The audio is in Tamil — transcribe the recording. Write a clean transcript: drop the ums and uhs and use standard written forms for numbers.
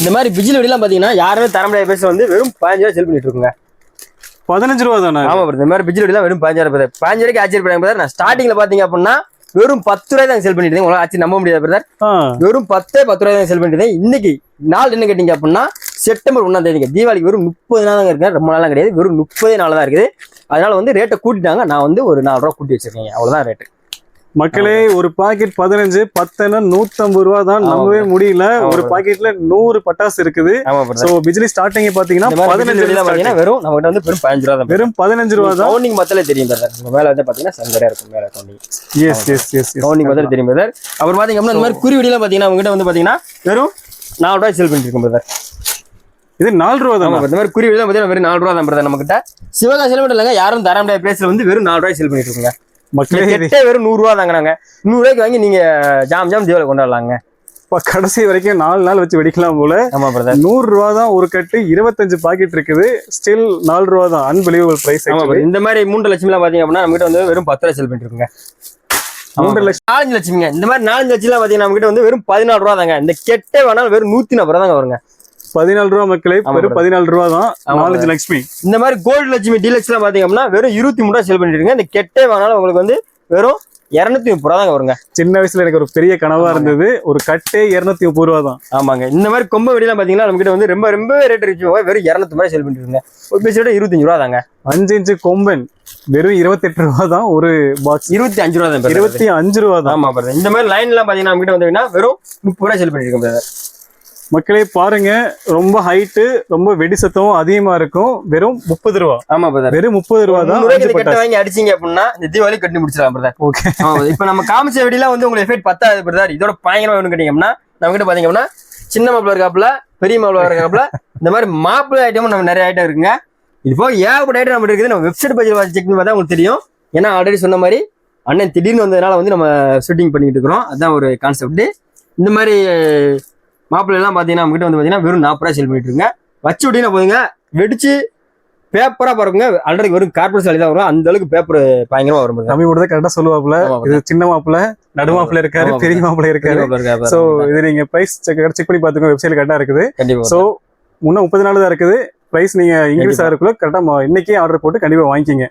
இந்த மாதிரி பிஜில் வெடிலாம் பாத்தீங்கன்னா யாருமே தர முடியாத பேச வந்து வெறும் 15 ரூபாய் செல் பண்ணிட்டு இருக்குங்க. 15 ரூபா தானே? ஆமா பிரதர், இந்த மாதிரி பிஜில் வெடிலாம் வெறும் 15 ரூபாய். 15 ரூபாய்க்கு ஆச்சரியப்படுறாங்க பிரதர். நான் ஸ்டார்டிங்ல பாத்தீங்க அப்படின்னா வெறும் 10 ரூபாய் தான் செல் பண்ணிட்டு இருந்தேன். உங்களால ஆச்சு நம்ப முடியாது பிரதர். வெறும் 10 ரூபாய் தான் செல் பண்ணிட்டு இருந்தேன். இன்னைக்கு நாள் என்ன கேட்டீங்க அப்படின்னா செப்டம்பர் 1ஆம் தேதிங்க, தீபாவளிக்கு வெறும் 30 நாள் தான் இருக்கு. ரொம்ப நாளாம் கிடையாது, வெறும் 30 நாள் தான் இருக்குது. அதனால வந்து ரேட்டை கூட்டிட்டாங்க. நான் வந்து ஒரு 4 ரூபா கூட்டி வச்சிருக்கேன், அவ்வளவுதான் ரேட்டு. மக்களே ஒரு பாக்கெட் 15, 10 150 ரூபா தான். நம்பவே முடியல. ஒரு பாக்கெட்ல 100 பட்டாசு இருக்குது. சோ பிஜ்லி ஸ்டார்டிங் பாத்தீங்கன்னா 15 பாத்தீங்கன்னா வெறும் நம்ம கிட்ட வந்து வெறும் 15 ரூபா தான். வெறும் 15 ரூபா தான். கவுண்டிங் மத்தல தெரியும் பிரதர். உங்க மேல வந்து பாத்தீங்கன்னா சங்கரா இருக்கும் மேல கவுண்டிங். எஸ் கவுண்டிங் மத்தல தெரியும் பிரதர். அப்புறம் பாத்தீங்க அப்படின்னா இந்த மாதிரி குறி வெடிலாம் பாத்தீங்கன்னா அவங்க கிட்ட வந்து பாத்தீங்கன்னா வெறும் 4 ரூபாய் செல் பண்ணிட்டு இருக்கோம் பிரதர். இது 4 ரூபா தான். இந்த மாதிரி குறி வெடிலாம் பாத்தீங்கன்னா வெறும் 4 ரூபா தான் பிரதர். நம்ம கிட்ட சிவகாசியில மட்டும் இல்லங்க, யாரும் தர முடியாத பிரைஸ்ல வந்து வெறும் 4 ரூபாய் செல் பண்ணிட்டு இருக்கோங்க. மக்களே வெறும் 100 ரூபா தாங்க. நாங்க 100 ரூபாய்க்கு வாங்கி நீங்க ஜாம் தீபாவளி கொண்டாடலாங்க. கடைசி வரைக்கும் 4 நாள் வச்சு வெடிக்கலாம் போல. ஆமா பிரதர், 100 ரூபா தான் ஒரு கட்டு. 25 பாக்கெட் இருக்குது. ஸ்டில் 4 ரூபா தான். Unbelievable price. இந்த மாதிரி 3 லட்சம் எல்லாம் பாத்தீங்க அப்படின்னா நம்ம கிட்ட வந்து வெறும் 10 ரூபாய் செல் பண்ணிட்டு இருக்கோங்க. 3 லட்சம் 4 லட்சம். இந்த மாதிரி 4 லட்சம் எல்லாம் பாத்தீங்கன்னா நம்ம கிட்ட வந்து வெறும் 14 ரூபா தாங்க. இந்த கெட்டே வேணாலும் வெறும் 140 ரூபா தாங்க வருங்க. 14 ரூபா மக்களே, வெறும் 14 ரூபா தான். 4 லட்சுமி. இந்த மாதிரி கோல்டு லட்சுமி டீலக்ஸ் எல்லாம் பாத்தீங்க அப்படின்னா வெறும் 23 ரூபா செல் பண்ணிட்டு இருக்கீங்க. இந்த கெட்டே வேணாலும் உங்களுக்கு வந்து வெறும் 230 ரூபா தாங்க வருங்க. சின்ன வயசுல எனக்கு ஒரு பெரிய கனவா இருந்தது, ஒரு கட்டே 230 ரூபா தான். ஆமாங்க. இந்த மாதிரி கொம்ப வெடிலாம் பாத்தீங்கன்னா நம்ம கிட்ட வந்து ரொம்ப ரேட் இருக்கு. வெறும் 200 ரூபாய் செல் பண்ணிட்டு இருக்கீங்க. ஒரு பீஸ் 25 ரூபா தாங்க. 5 இன்ச்சு கொம்பன் வெறும் 28 ரூபா தான். ஒரு பாக்ஸ் 25 ரூபா தான். 25 ரூபா தான். ஆமா பிரதர். இந்த மாதிரி லைன் எல்லாம் பாத்தீங்கன்னா நம்ம கிட்ட வந்தீங்கன்னா வெறும் 30 ரூபாய் செல் பண்ணிட்டு இருக்கோம் பிரதர். மக்களே பாருங்க, ரொம்ப ஹைட்டு, ரொம்ப வெடி சத்தமும் அதிகமா இருக்கும். வெறும் 30 ரூபா. ஆமா பிரதர், வெறும் 30 ரூபா தான். கட்ட வாங்கி அடிச்சீங்க அப்படின்னா இந்த தீபாவளி கட்டி முடிச்சிடலாம் பிரதர். ஓகே. இப்ப நம்ம காமிச்ச வெடிலாம் வந்து உங்களுக்கு எஃபெக்ட் பத்தாது பிரதர். இதோட பயங்கரமா வேணும் கேட்டீங்கன்னா நம்ம கிட்ட பாத்தீங்க அப்படின்னா சின்ன மாப்பிள்ள இருக்காப்புல, பெரிய மாப்பிள்ள இருக்காப்புல, இந்த மாதிரி மாப்பிள்ள ஐட்டமும் நம்ம நிறைய ஐட்டம் இருக்குங்க. இது போக ஏகப்பட்ட ஐட்டம் நம்ம இருக்குது. நம்ம வெப்சைட் பேஜ் செக் பண்ணி பார்த்தா உங்களுக்கு தெரியும். ஏன்னா ஆல்ரெடி சொன்ன மாதிரி அண்ணன் திடீர்னு வந்ததுனால வந்து நம்ம ஷூட்டிங் பண்ணிட்டு இருக்கிறோம். அதுதான் ஒரு கான்செப்ட். இந்த மாதிரி மாப்பிள்ளை எல்லாம் பாத்தீங்கன்னா நம்ம கிட்ட வந்து பாத்தீங்கன்னா வெறும் 40 ரூபாய் செல் பண்ணிட்டு இருக்கீங்க. வச்சு விட்டீங்கன்னா போதுங்க, வெடிச்சு பேப்பரா பாருங்க. ஆல்ரெடி வெறும் கார்பரேட் சாலி தான் வரும். அந்த அளவுக்கு பேப்பர் பயங்கரமா வரும். தம்பி கூட கரெக்டா சொல்லுவாப்புல. இது சின்ன மாப்பிள்ள, நடு மாப்பிள்ள இருக்காரு, பெரிய மாப்பிள்ள இருக்காரு. சோ இது நீங்க பிரைஸ் செக் பண்ணி பாத்துக்கோங்க. வெப்சைட்ல கரெக்டா இருக்குது. சோ முன்ன 30 நாள் தான் இருக்குது. பிரைஸ் நீங்க இங்கிலீஷ் ஆகிறதுக்குள்ள கரெக்டா இன்னைக்கே ஆர்டர் போட்டு கண்டிப்பா வாங்கிக்கிங்க.